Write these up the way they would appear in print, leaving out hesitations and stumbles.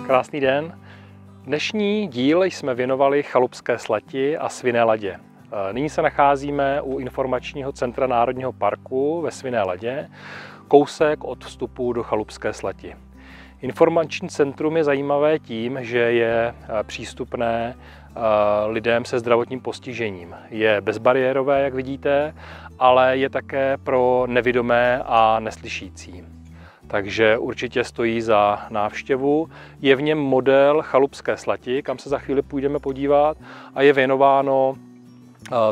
Krásný den. Dnešní díl jsme věnovali Chalupské slati a Svinné Ladě. Nyní se nacházíme u informačního centra Národního parku ve Svinné Ladě, kousek od vstupu do Chalupské slati. Informační centrum je zajímavé tím, že je přístupné lidem se zdravotním postižením. Je bezbariérové, jak vidíte, ale je také pro nevidomé a neslyšící. Takže určitě stojí za návštěvu. Je v něm model Chalupské slati, kam se za chvíli půjdeme podívat, a je věnováno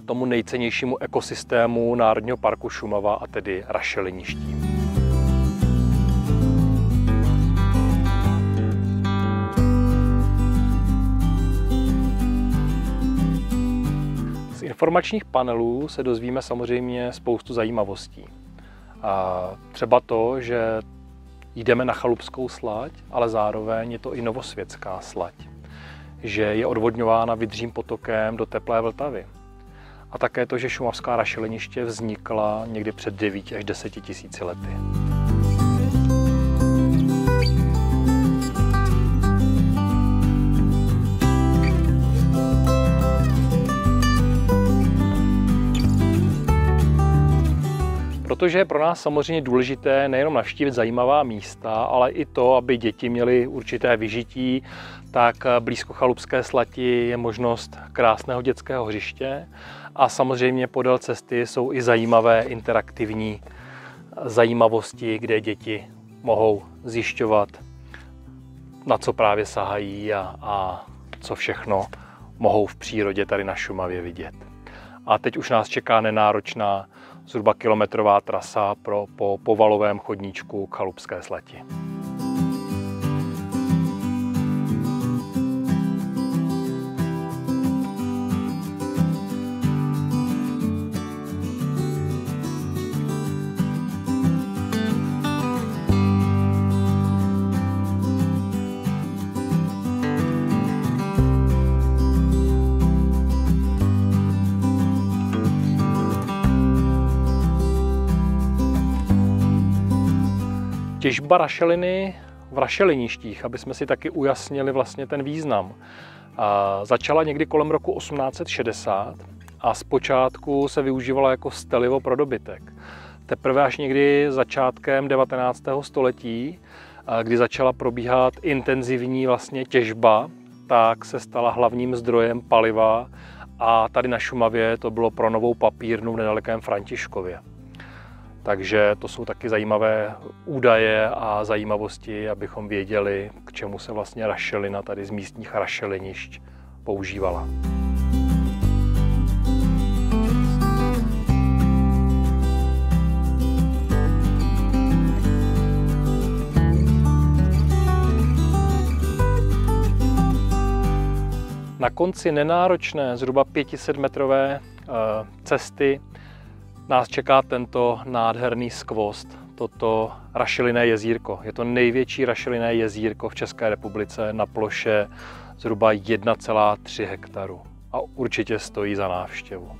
tomu nejcennějšímu ekosystému Národního parku Šumava, a tedy rašeliništím. Z informačních panelů se dozvíme samozřejmě spoustu zajímavostí. Třeba to, že jdeme na Chalupskou slať, ale zároveň je to i Novosvětská slať, že je odvodňována Vydřím potokem do teplé Vltavy. A také to, že šumavská rašeliniště vznikla někdy před 9 až 10 tisíci lety. Protože je pro nás samozřejmě důležité nejenom navštívit zajímavá místa, ale i to, aby děti měly určité vyžití, tak blízko Chalupské slati je možnost krásného dětského hřiště a samozřejmě podél cesty jsou i zajímavé interaktivní zajímavosti, kde děti mohou zjišťovat, na co právě sahají a co všechno mohou v přírodě tady na Šumavě vidět. A teď už nás čeká nenáročná zhruba kilometrová trasa po povalovém chodníčku k Chalupské slati. Těžba rašeliny v rašeliništích, aby jsme si taky ujasnili vlastně ten význam. Začala někdy kolem roku 1860 a zpočátku se využívala jako stelivo pro dobytek. Teprve až někdy začátkem 19. století, kdy začala probíhat intenzivní vlastně těžba, tak se stala hlavním zdrojem paliva a tady na Šumavě to bylo pro Novou papírnu v nedalekém Františkově. Takže to jsou taky zajímavé údaje a zajímavosti, abychom věděli, k čemu se vlastně rašelina tady z místních rašelinišť používala. Na konci nenáročné, zhruba 500metrové cesty nás čeká tento nádherný skvost, toto rašelinné jezírko. Je to největší rašelinné jezírko v České republice na ploše zhruba 1,3 hektaru a určitě stojí za návštěvu.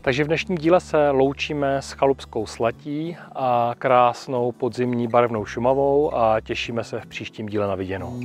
Takže v dnešním díle se loučíme s Chalupskou slatí a krásnou podzimní barevnou Šumavou a těšíme se v příštím díle na viděnou.